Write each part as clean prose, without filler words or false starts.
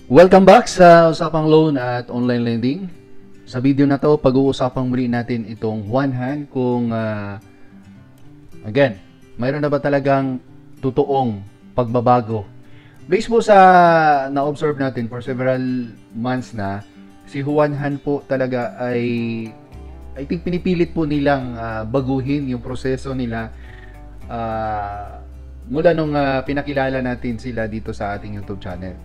Welcome back sa Usapang Loan at Online Lending. Sa video na to, pag-uusapang muli natin itong one hand kung again, mayroon na ba talagang totoong pagbabago. Based po sa na-observe natin for several months na, si Juan Han po talaga ay I think pinipilit po nilang baguhin yung proseso nila mula nung pinakilala natin sila dito sa ating YouTube channel.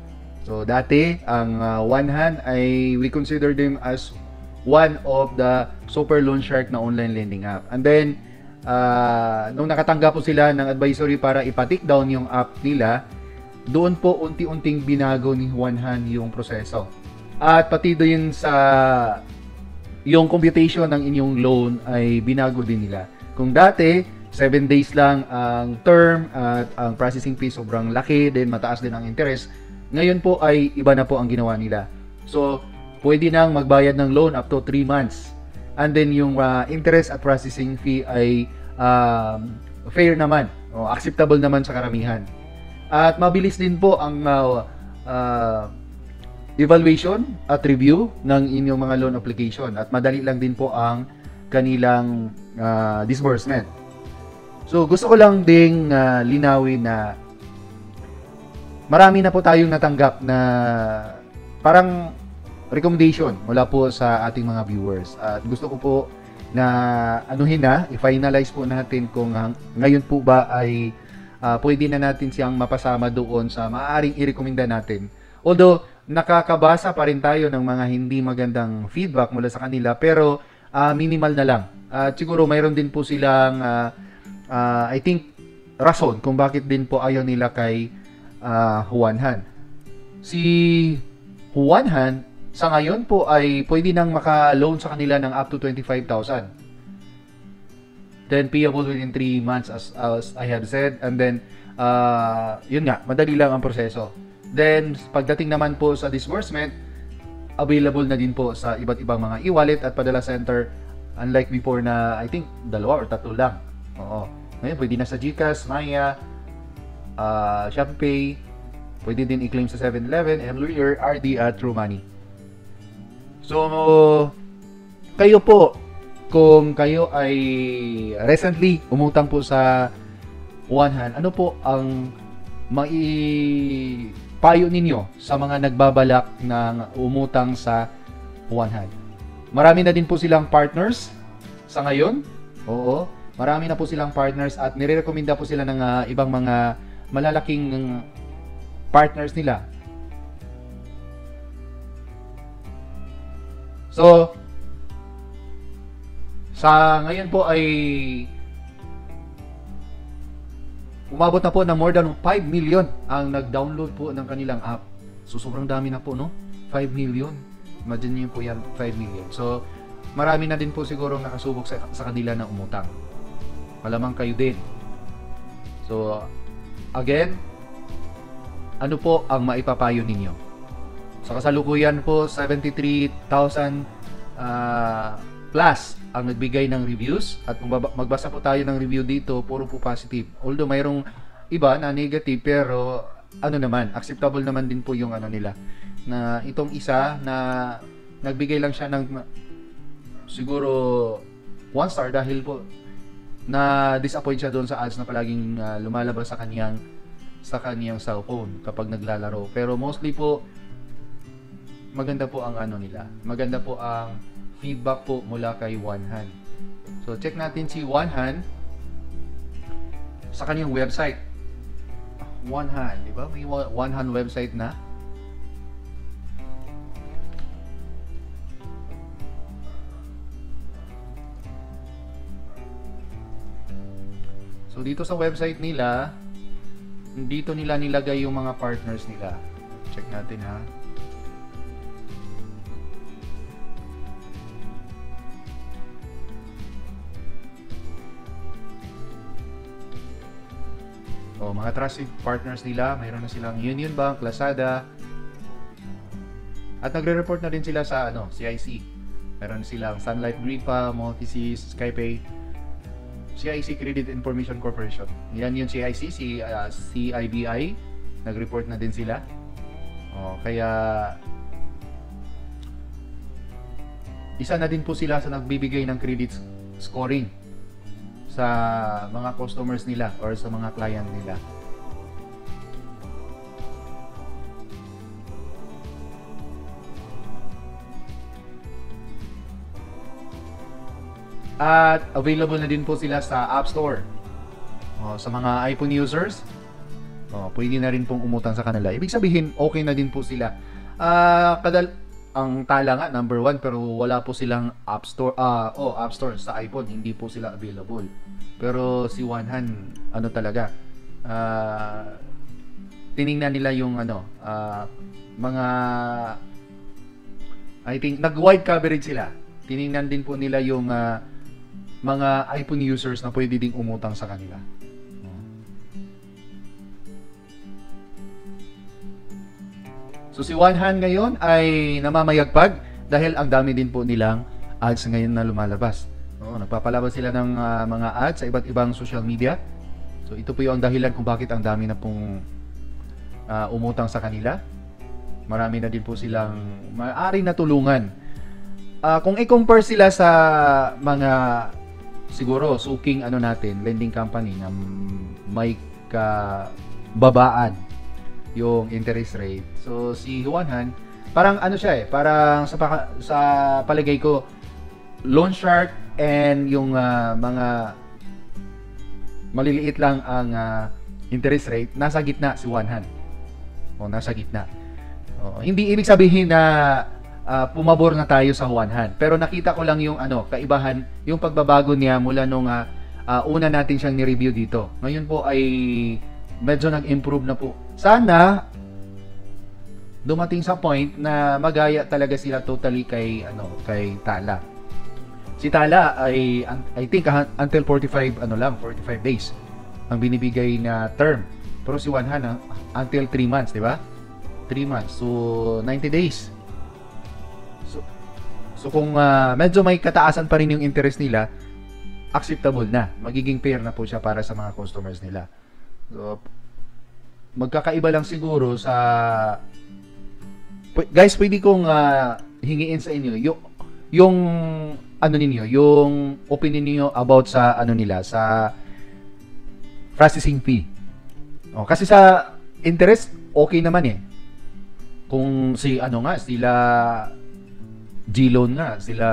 So dati, ang One Hand ay we consider them as one of the super loan shark na online lending app. And then, nung nakatanggap po sila ng advisory para ipatik down yung app nila, doon po unti-unting binago ni One Hand yung proseso. At pati doon sa yung computation ng inyong loan ay binago din nila. Kung dati, 7 days lang ang term at ang processing fee sobrang laki, then mataas din ang interest. Ngayon po ay iba na po ang ginawa nila. So, pwede nang magbayad ng loan up to 3 months. And then yung interest at processing fee ay fair naman, o acceptable naman sa karamihan. At mabilis din po ang evaluation at review ng inyong mga loan application. At madali lang din po ang kanilang disbursement. So, gusto ko lang ding linawin na marami na po tayong natanggap na parang recommendation mula po sa ating mga viewers. At gusto ko po na i-finalize po natin kung ngayon po ba ay pwede na natin siyang mapasama doon sa maaaring i-recommenda natin. Although, nakakabasa pa rin tayo ng mga hindi magandang feedback mula sa kanila, pero minimal na lang. At siguro mayroon din po silang, I think, rason kung bakit din po ayaw nila kay Juan Han. Si Juan Han sa ngayon po ay pwede nang maka-loan sa kanila ng up to 25,000. Then payable within 3 months as I have said. And then yun nga, madali lang ang proseso. Then pagdating naman po sa disbursement, available na din po sa iba't ibang mga e-wallet at padala center, unlike before na I think 2 or 3 lang. Oo. Ngayon pwede na sa GCash, Maya, Shopee, pwede din i-claim sa 7-Eleven, Employer, RD at True Money. So, kayo po, kung kayo ay recently umutang po sa One Hand, ano po ang maipayo ninyo sa mga nagbabalak ng umutang sa One Hand? Marami na din po silang partners sa ngayon. Oo, marami na po silang partners at nire-recommenda po sila ng ibang mga malalaking partners nila. So, sa ngayon po ay umabot na po ng more than 5 million ang nag-download po ng kanilang app. So, sobrang dami na po, no? 5 million. Imagine niyo po yan, 5 million. So, marami na din po siguro nakasubok sa kanila na umutang. Malamang kayo din. So, again, ano po ang maipapayo ninyo? Sa kasalukuyan po, 73,000 plus ang nagbigay ng reviews. At kung magbasa po tayo ng review dito, puro po positive. Although mayroong iba na negative, pero ano naman, acceptable naman din po yung ano nila. Na itong isa na nagbigay lang siya ng siguro 1 star dahil po na disappoint siya doon sa ads na palaging lumalabas sa kanyang cellphone kapag naglalaro. Pero mostly po maganda po ang ano nila. Maganda po ang feedback po mula kay One Hand. So check natin si One Hand sa kanyang website. One Hand, di ba? May One Hand website na. So dito sa website nila, dito nila nilagay yung mga partners nila. Check natin ha. O mga trusted partners nila, mayroon na silang Union Bank, Lazada. At nagre-report na din sila sa CIC. Meron silang Sun Life Gripa, Multisys, Skypay, CIC Credit Information Corporation. Yan yung CIC, CIBI. Nag-report na din sila. Kaya isa na din po sila sa nagbibigay ng credit scoring sa mga customers nila or sa mga client nila. At available na din po sila sa App Store. Sa mga iPhone users, pwede na rin pong umutang sa kanila. Ibig sabihin, okay na din po sila. Ang Tala nga, number 1, pero wala po silang App Store. App Store sa iPhone, hindi po sila available. Pero si Wanhan, ano talaga, tiningnan nila yung mga, I think, nag-wide coverage sila. Tiningnan din po nila yung mga iPhone users na pwede ding umutang sa kanila. So si Wanhan ngayon ay namamayagpag dahil ang dami din po nilang ads ngayon na lumalabas. Nagpapalabas sila ng mga ads sa iba't ibang social media. So ito po yung dahilan kung bakit ang dami na pong umutang sa kanila. Marami na din po silang maaari na tulungan. Kung i-compare sila sa mga siguro suking lending company na may kababaan yung interest rate. So si Wanhan, parang siya parang sa palagay ko, loan shark and yung mga maliliit lang ang interest rate, nasa gitna si Wanhan. Nasa gitna. Hindi ibig sabihin na pumabor na tayo sa Wanhan. Pero nakita ko lang yung kaibahan, yung pagbabago niya mula nung una natin siyang ni-review dito. Ngayon po ay medyo nag-improve na po. Sana dumating sa point na magaya talaga sila totally kay Tala. Si Tala ay I think until 45 days ang binibigay na term. Pero si Wanhan until 3 months, di ba? 3 months. So 90 days. So kung medyo may kataasan pa rin yung interest nila, acceptable na. Magiging fair na po siya para sa mga customers nila. So magkakaiba lang siguro sa guys, pwede kong hingiin sa inyo yung yung opinion niyo about sa nila sa processing fee. Kasi sa interest okay naman eh. Kung sila G-Loan nga, sila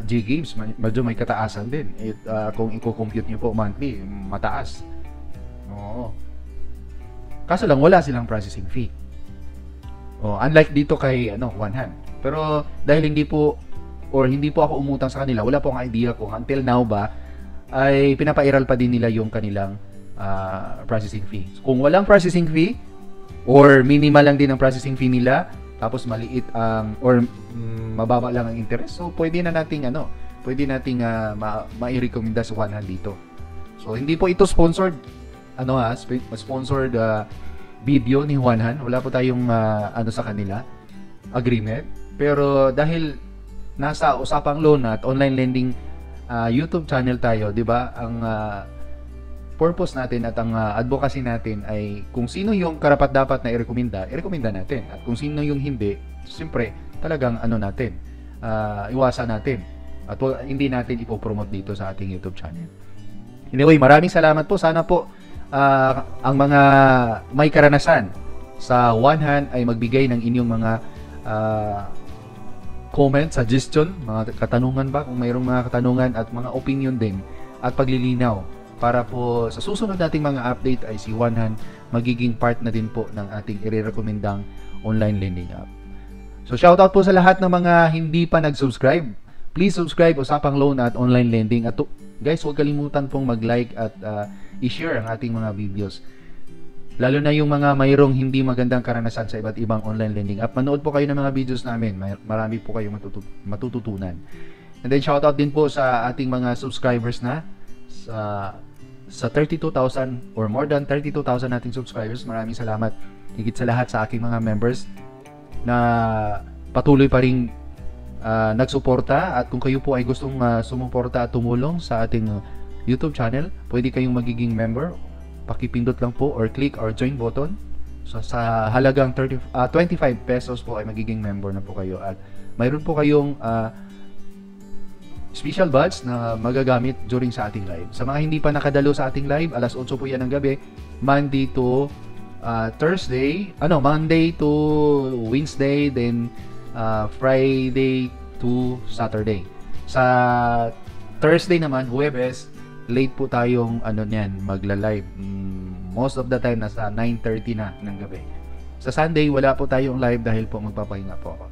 G-Games, medyo may kataasan din. Kung i-compute nyo po monthly, mataas. Oo. Kaso lang, wala silang processing fee. Unlike dito kay Wanhan. Pero dahil hindi po ako umutang sa kanila, wala po akong idea kung until now ba ay pinapairal pa din nila yung kanilang processing fee. So, kung walang processing fee or minimal lang din ang processing fee nila, tapos maliit or mababa lang ang interest, so pwede nating mai-recommenda sa Wanhan dito. So hindi po ito sponsored sponsored video ni Wanhan. Wala po tayong sa kanila agreement, pero dahil nasa usapang loan at online lending YouTube channel tayo, 'di ba? Ang purpose natin at ang advocacy natin ay kung sino yung karapat-dapat na i-recommenda natin. At kung sino yung hindi, siyempre, talagang iwasan natin. At hindi natin ipopromote dito sa ating YouTube channel. Anyway, maraming salamat po. Sana po ang mga may karanasan sa Wanhan ay magbigay ng inyong mga comment, suggestion, mga katanungan ba, kung mayroong mga katanungan at mga opinion din at paglilinaw para po sa susunod nating mga update ay si Wanhan magiging part na din po ng ating i-recommendang online lending app. So shoutout po sa lahat ng mga hindi pa nag-subscribe. Please subscribe, Usapang Loan at Online Lending. At guys, huwag kalimutan pong mag-like at i-share ang ating mga videos. Lalo na yung mga mayroong hindi magandang karanasan sa iba't ibang online lending app. Manood po kayo ng mga videos namin. Marami po kayong matututunan. And then shoutout din po sa ating mga subscribers na sa 32,000 or more than 32,000 nating subscribers. Maraming salamat higit sa lahat sa aking mga members na patuloy pa ring nagsuporta. At kung kayo po ay gustong sumuporta at tumulong sa ating YouTube channel, pwede kayong magiging member. Pakipindot lang po or click or join button. So sa halagang 25 pesos po ay magiging member na po kayo at mayroon po kayong special buds na magagamit during sa ating live. Sa mga hindi pa nakadalo sa ating live, alas 8 po yan ng gabi, Monday to Monday to Wednesday, then Friday to Saturday. Sa Thursday naman, Huwebes, late po tayong magla-live. Most of the time nasa 9:30 na ng gabi. Sa Sunday, wala po tayong live dahil po magpapahinga po ako.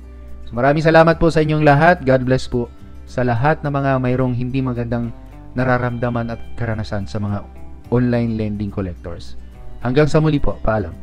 So, maraming salamat po sa inyong lahat. God bless po sa lahat ng mga mayroong hindi magandang nararamdaman at karanasan sa mga online lending collectors. Hanggang sa muli po, paalam.